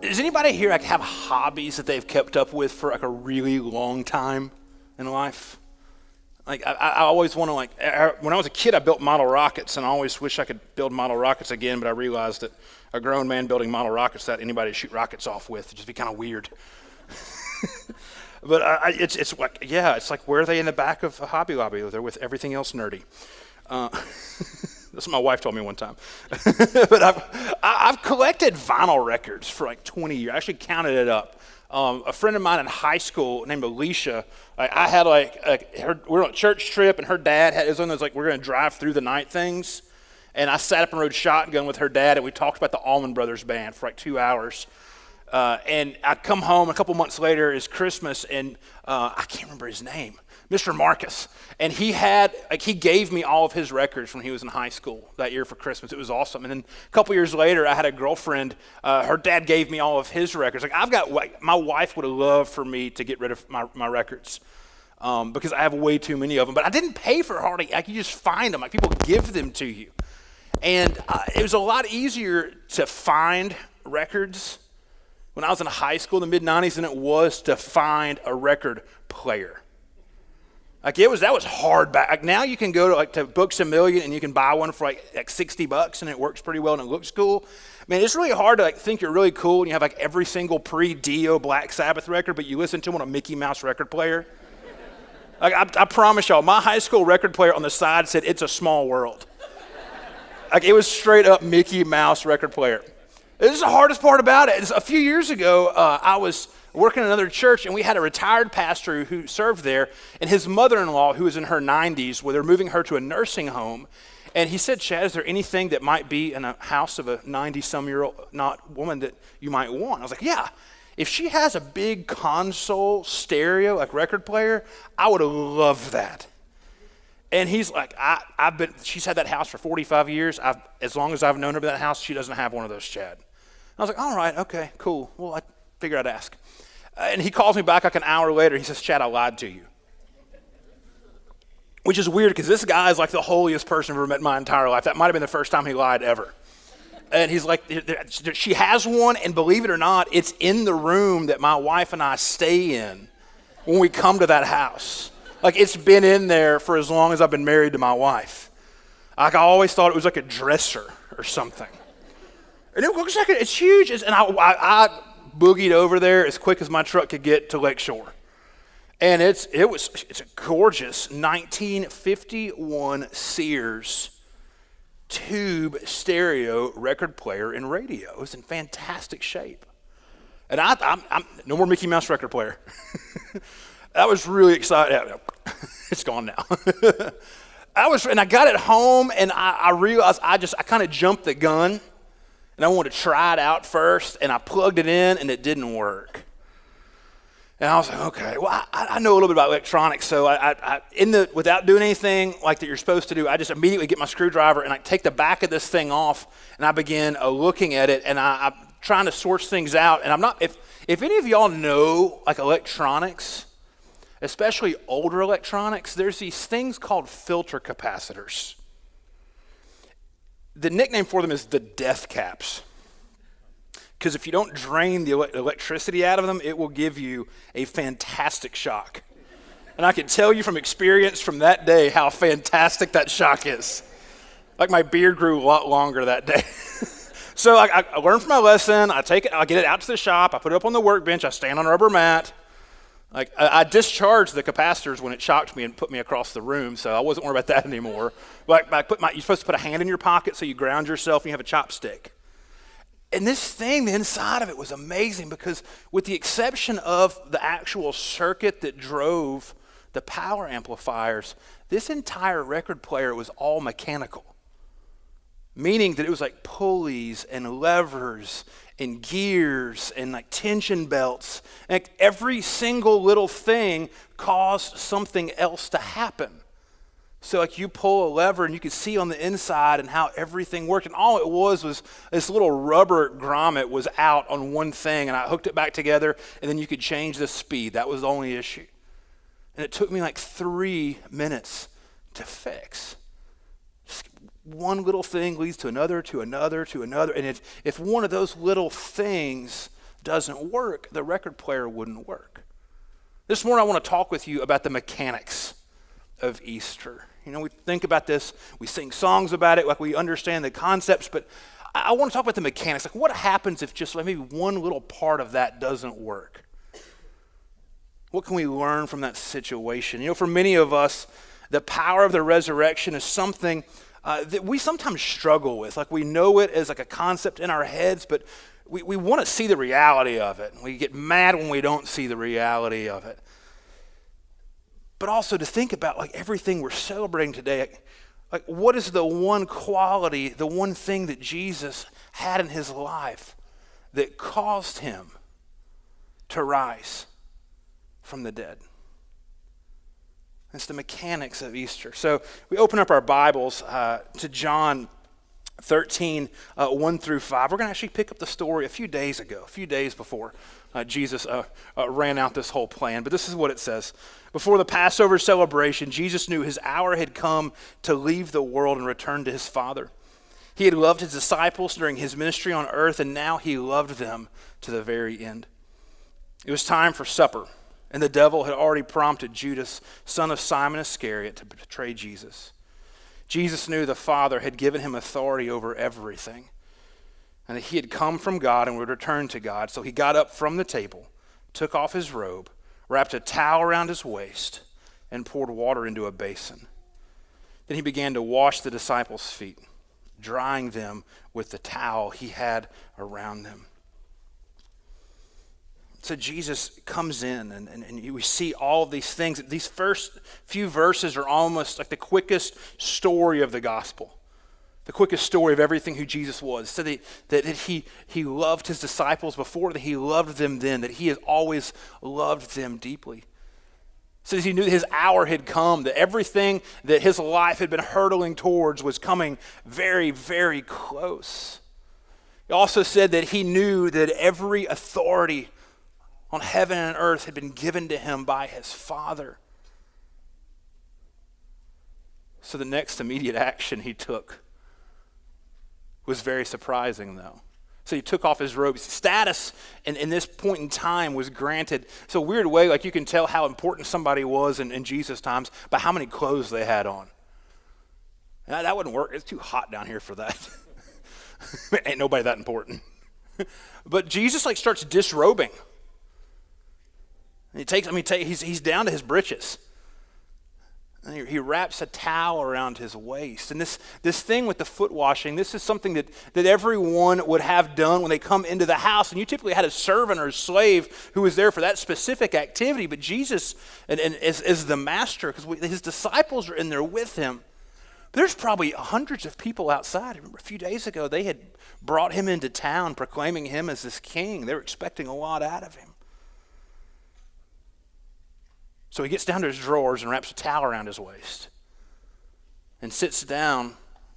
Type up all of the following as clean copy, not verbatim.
Does anybody here like have hobbies that they've kept up with for like a really long time in life? Like I always want to when I was a kid I built model rockets, and I always wish I could build model rockets again, but I realized that a grown man building model rockets that anybody to shoot rockets off with would just be kind of weird. But it's like where are they in the back of a Hobby Lobby? They're with everything else nerdy. That's what my wife told me one time. But I've collected vinyl records for like 20 years. I actually counted it up. A friend of mine in high school named Alicia, I had we were on a church trip, and her dad had, it was one of those we're going to drive through the night things. And I sat up and rode shotgun with her dad, and we talked about the Allman Brothers Band for like 2 hours. And I come home a couple months later, it's Christmas, and I can't remember his name, Mr. Marcus. And he gave me all of his records when he was in high school that year for Christmas. It was awesome. And then a couple years later, I had a girlfriend, her dad gave me all of his records. My wife would have loved for me to get rid of my records because I have way too many of them. But I didn't pay for hardly, you just find them, people give them to you. And it was a lot easier to find records when I was in high school in the mid-90s than it was to find a record player. That was hard back. Now you can go to Books A Million and you can buy one for like $60 and it works pretty well and it looks cool. Man, it's really hard to think you're really cool and you have every single pre-Dio Black Sabbath record, but you listen to them on a Mickey Mouse record player. I promise y'all, my high school record player on the side said, "It's a small world." It was straight up Mickey Mouse record player. This is the hardest part about it. A few years ago, I was working in another church, and we had a retired pastor who served there, and his mother-in-law, who was in her 90s, where they're moving her to a nursing home, and he said, "Chad, is there anything that might be in a house of a 90-some-year-old woman that you might want?" I was like, "Yeah, if she has a big console stereo, record player, I would love that." And he's like, she's had that house for 45 years. As long as I've known her about that house, she doesn't have one of those, Chad. I was like, all right, okay, cool. Well, I figured I'd ask. And he calls me back an hour later. He says, "Chad, I lied to you." Which is weird because this guy is the holiest person I've ever met in my entire life. That might have been the first time he lied ever. And he's like, she has one, and believe it or not, it's in the room that my wife and I stay in when we come to that house. It's been in there for as long as I've been married to my wife. I always thought it was like a dresser or something. And it looks it's huge. And I boogied over there as quick as my truck could get to Lakeshore. And it's a gorgeous 1951 Sears tube stereo record player and radio. It was in fantastic shape. And I'm no more Mickey Mouse record player. I was really excited. It's gone now. I got it home, and I realized I kind of jumped the gun, and I wanted to try it out first, and I plugged it in, and it didn't work. And I was like, okay, well, I know a little bit about electronics, so without doing anything that you're supposed to do, I just immediately get my screwdriver, and I take the back of this thing off, and I begin looking at it, and I'm trying to source things out, and I'm not, if any of y'all know electronics, especially older electronics, there's these things called filter capacitors. The nickname for them is the death caps. Because if you don't drain the electricity out of them, it will give you a fantastic shock. And I can tell you from experience from that day how fantastic that shock is. My beard grew a lot longer that day. So I learned from my lesson, I get it out to the shop, I put it up on the workbench, I stand on a rubber mat. I discharged the capacitors when it shocked me and put me across the room, so I wasn't worried about that anymore. You're supposed to put a hand in your pocket so you ground yourself and you have a chopstick. And this thing, the inside of it was amazing because with the exception of the actual circuit that drove the power amplifiers, this entire record player was all mechanical. Meaning that it was pulleys and levers and gears and tension belts. And every single little thing caused something else to happen. So you pull a lever and you could see on the inside and how everything worked. And all it was this little rubber grommet was out on one thing, and I hooked it back together, and then you could change the speed. That was the only issue. And it took me 3 minutes to fix. Just one little thing leads to another, to another, to another. And if one of those little things doesn't work, the record player wouldn't work. This morning I want to talk with you about the mechanics of Easter. You know, we think about this, we sing songs about it, like we understand the concepts, but I want to talk about the mechanics. Like, what happens if just maybe one little part of that doesn't work? What can we learn from that situation? You know, for many of us, the power of the resurrection is something that we sometimes struggle with. Like, we know it as like a concept in our heads, but we want to see the reality of it. We get mad when we don't see the reality of it. But also to think about like everything we're celebrating today, like what is the one quality, the one thing that Jesus had in his life that caused him to rise from the dead? It's the mechanics of Easter. So we open up our Bibles to John 13, 1 through 5. We're going to actually pick up the story a few days before Jesus ran out this whole plan. But this is what it says. Before the Passover celebration, Jesus knew his hour had come to leave the world and return to his Father. He had loved his disciples during his ministry on earth, and now he loved them to the very end. It was time for supper, and the devil had already prompted Judas, son of Simon Iscariot, to betray Jesus. Jesus knew the Father had given him authority over everything, and that he had come from God and would return to God. So he got up from the table, took off his robe, wrapped a towel around his waist, and poured water into a basin. Then he began to wash the disciples' feet, drying them with the towel he had around them. So Jesus comes in, and we see all of these things. These first few verses are almost like the quickest story of the gospel, the quickest story of everything who Jesus was. So that he loved his disciples before, that he loved them then, that he has always loved them deeply. So he knew that his hour had come, that everything that his life had been hurtling towards was coming very, very close. He also said that he knew that every authority on heaven and earth had been given to him by his Father. So the next immediate action he took was very surprising, though. So he took off his robe. Status in this point in time was granted. So a weird way, like you can tell how important somebody was in Jesus' times by how many clothes they had on. And that wouldn't work. It's too hot down here for that. Ain't nobody that important. But Jesus starts disrobing. And he's down to his britches. And he wraps a towel around his waist. And this thing with the foot washing, this is something that everyone would have done when they come into the house. And you typically had a servant or a slave who was there for that specific activity. But Jesus is the master, because his disciples are in there with him. There's probably hundreds of people outside. I remember a few days ago, they had brought him into town, proclaiming him as this king. They were expecting a lot out of him. So he gets down to his drawers and wraps a towel around his waist and sits down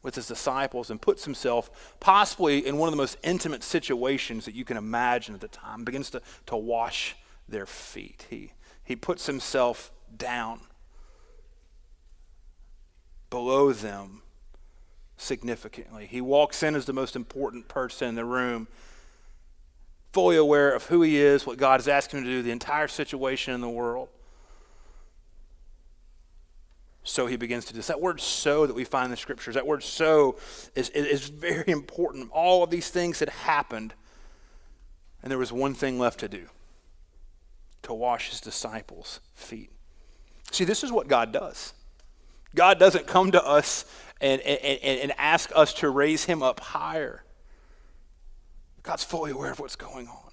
with his disciples and puts himself possibly in one of the most intimate situations that you can imagine at the time, begins to wash their feet. He puts himself down below them significantly. He walks in as the most important person in the room, fully aware of who he is, what God is asking him to do, the entire situation in the world. So he begins to do this. That word "so" that we find in the scriptures, that word "so" is very important. All of these things had happened, and there was one thing left to do: to wash his disciples' feet. See, this is what God does. God doesn't come to us and ask us to raise him up higher. God's fully aware of what's going on.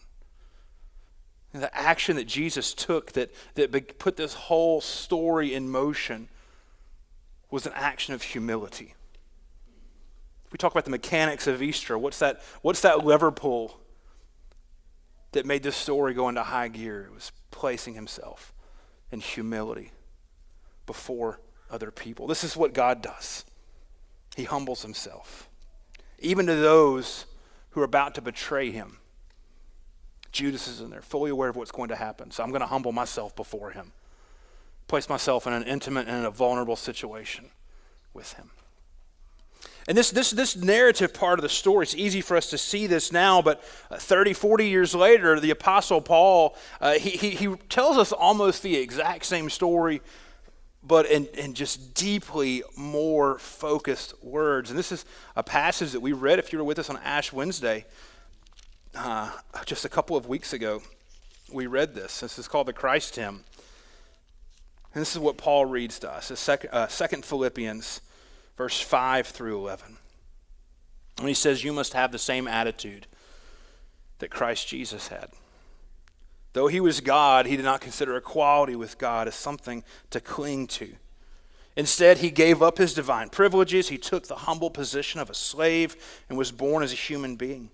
And the action that Jesus took that put this whole story in motion was an action of humility. If we talk about the mechanics of Easter, what's that lever pull that made this story go into high gear? It was placing himself in humility before other people. This is what God does. He humbles himself, even to those who are about to betray him. Judas is in there, fully aware of what's going to happen. So I'm going to humble myself before him. Place myself in an intimate and a vulnerable situation with him. And this narrative part of the story, it's easy for us to see this now, but 30, 40 years later, the Apostle Paul, he tells us almost the exact same story, but in just deeply more focused words. And this is a passage that we read, if you were with us on Ash Wednesday, just a couple of weeks ago. We read this. This is called the Christ Hymn. And this is what Paul reads to us. It's 2 Philippians, verse 5 through 11. And he says, you must have the same attitude that Christ Jesus had. Though he was God, he did not consider equality with God as something to cling to. Instead, he gave up his divine privileges. He took the humble position of a slave and was born as a human being.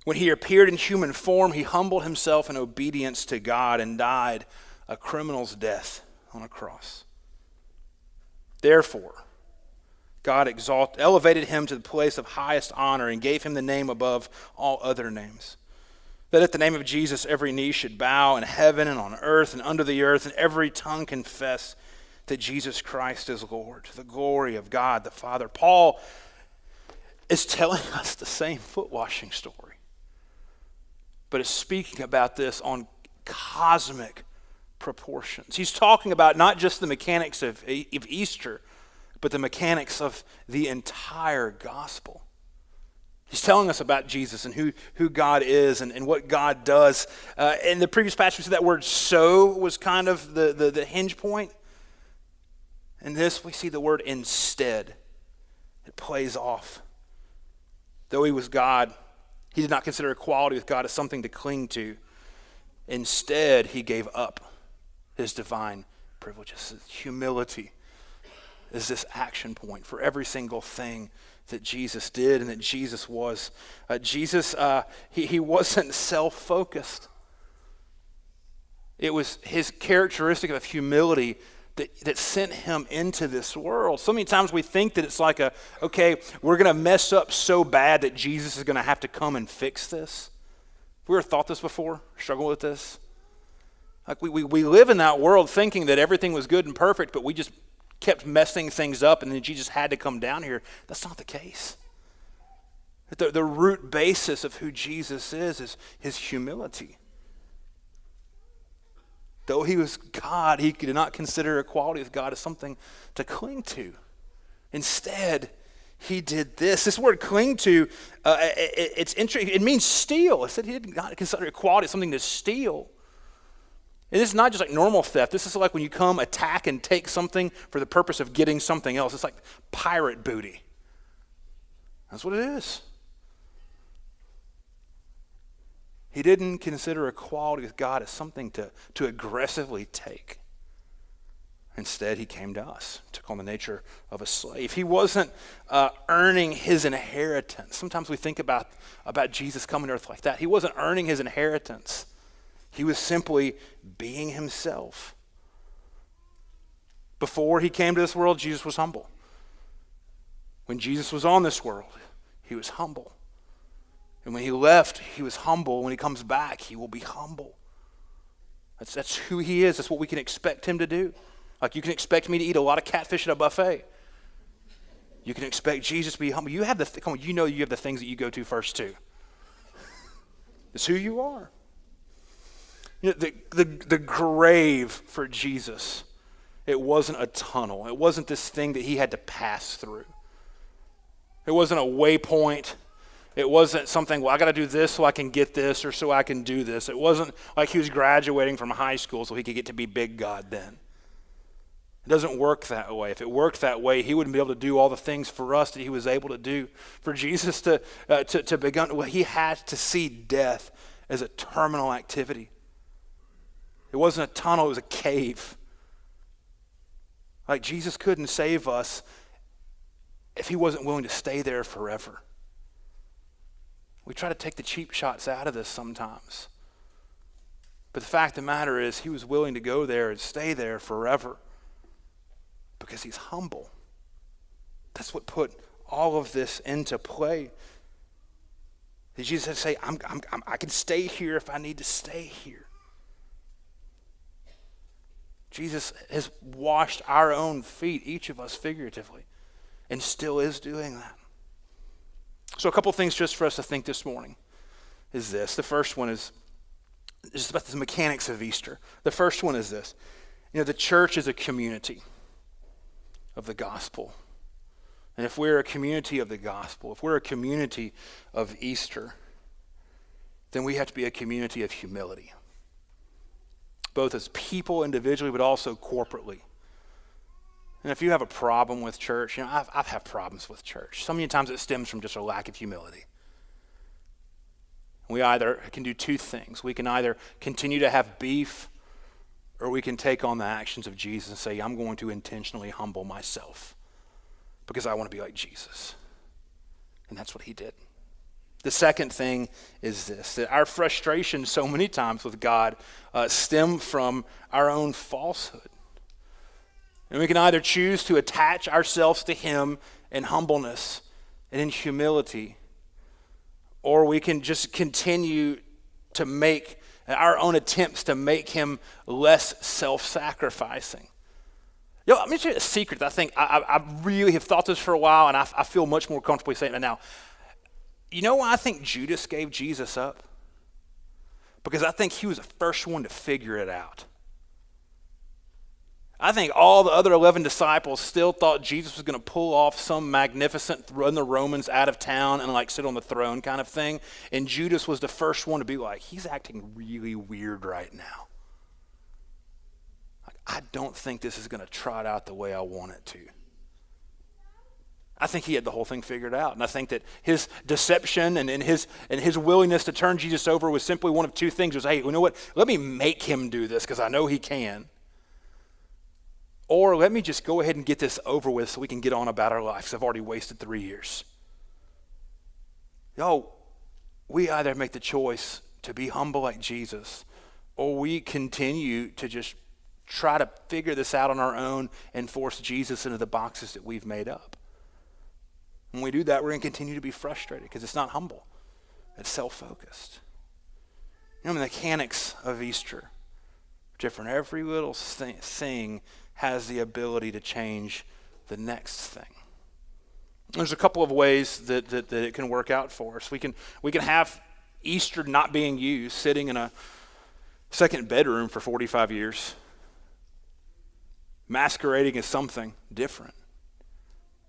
When he appeared in human form, he humbled himself in obedience to God and died a criminal's death on a cross. Therefore, God elevated him to the place of highest honor and gave him the name above all other names. That at the name of Jesus, every knee should bow in heaven and on earth and under the earth, and every tongue confess that Jesus Christ is Lord, to the glory of God the Father. Paul is telling us the same foot washing story, but is speaking about this on cosmic proportions. He's talking about not just the mechanics of Easter, but the mechanics of the entire gospel. He's telling us about Jesus and who God is and what God does. In the previous passage, we said that word so was kind of the hinge point. In this, we see the word instead. It plays off. Though he was God, he did not consider equality with God as something to cling to. Instead, he gave up his divine privileges. Humility is this action point for every single thing that Jesus did and that Jesus was. Jesus, he wasn't self-focused. It was his characteristic of humility that sent him into this world. So many times we think that it's like okay, we're going to mess up so bad that Jesus is going to have to come and fix this. Have we ever thought this before? Struggle with this? Like we live in that world thinking that everything was good and perfect, but we just kept messing things up and then Jesus had to come down here. That's not the case. The root basis of who Jesus is his humility. Though he was God, he did not consider equality with God as something to cling to. Instead, he did this. This word cling to, it's interesting. It means steal. It said he did not consider equality as something to steal. And this is not just like normal theft. This is like when you come attack and take something for the purpose of getting something else. It's like pirate booty. That's what it is. He didn't consider equality with God as something to aggressively take. Instead, he came to us, took on the nature of a slave. He wasn't earning his inheritance. Sometimes we think about Jesus coming to earth like that. He wasn't earning his inheritance. He was simply being himself. Before he came to this world, Jesus was humble. When Jesus was on this world, he was humble. And when he left, he was humble. When he comes back, he will be humble. That's who he is. That's what we can expect him to do. Like you can expect me to eat a lot of catfish at a buffet. You can expect Jesus to be humble. You have you know you have the things that you go to first too. It's who you are. You know, the grave for Jesus, it wasn't a tunnel. It wasn't this thing that he had to pass through. It wasn't a waypoint. It wasn't something, well, I got to do this so I can get this or so I can do this. It wasn't like he was graduating from high school so he could get to be big God then. It doesn't work that way. If it worked that way, he wouldn't be able to do all the things for us that he was able to do. For Jesus to begin, well, he had to see death as a terminal activity. It wasn't a tunnel, it was a cave. Like Jesus couldn't save us if he wasn't willing to stay there forever. We try to take the cheap shots out of this sometimes. But the fact of the matter is he was willing to go there and stay there forever because he's humble. That's what put all of this into play. Did Jesus say, I can stay here if I need to stay here? Jesus has washed our own feet, each of us figuratively. and still is doing that. So a couple things just for us to think this morning is this. The first one is just about the mechanics of Easter. The first one is this. The church is a community of the gospel. And if we're a community of the gospel, if we're a community of Easter, then we have to be a community of humility, both as people individually, but also corporately. And if you have a problem with church, I've had problems with church. So many times it stems from just a lack of humility. We either can do two things. We can either continue to have beef, or we can take on the actions of Jesus and say, I'm going to intentionally humble myself because I want to be like Jesus. And that's what he did. The second thing is this, that our frustration so many times with God stem from our own falsehood. And we can either choose to attach ourselves to him in humbleness and in humility, or we can just continue to make our own attempts to make him less self-sacrificing. Let me tell you a secret that I think I really have thought this for a while, and I feel much more comfortable saying it now. You know why I think Judas gave Jesus up? Because I think he was the first one to figure it out. I think all the other 11 disciples still thought Jesus was going to pull off some magnificent run the Romans out of town and sit on the throne kind of thing. And Judas was the first one to be like, he's acting really weird right now. I don't think this is going to trot out the way I want it to. I think he had the whole thing figured out. And I think that his deception and his willingness to turn Jesus over was simply one of two things. It was, hey, you know what? Let me make him do this because I know he can. Or let me just go ahead and get this over with so we can get on about our lives. I've already wasted 3 years. We either make the choice to be humble like Jesus, or we continue to just try to figure this out on our own and force Jesus into the boxes that we've made up. When we do that, we're going to continue to be frustrated because it's not humble. It's self-focused. The mechanics of Easter are different. Every little thing has the ability to change the next thing. There's a couple of ways that it can work out for us. We can have Easter not being used, sitting in a second bedroom for 45 years, masquerading as something different.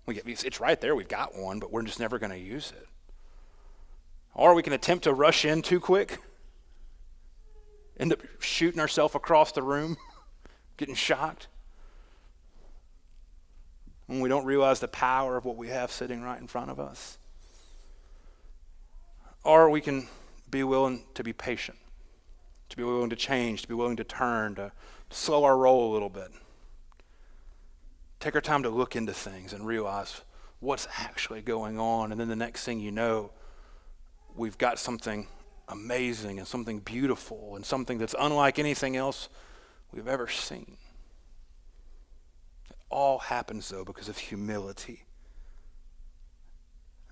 It's right there, we've got one, but we're just never going to use it. Or we can attempt to rush in too quick, end up shooting ourselves across the room, getting shocked, when we don't realize the power of what we have sitting right in front of us. Or we can be willing to be patient, to be willing to change, to be willing to turn, to slow our roll a little bit. Take our time to look into things and realize what's actually going on. And then the next thing you know, we've got something amazing and something beautiful and something that's unlike anything else we've ever seen. It all happens, though, because of humility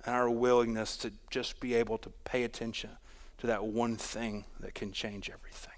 and our willingness to just be able to pay attention to that one thing that can change everything.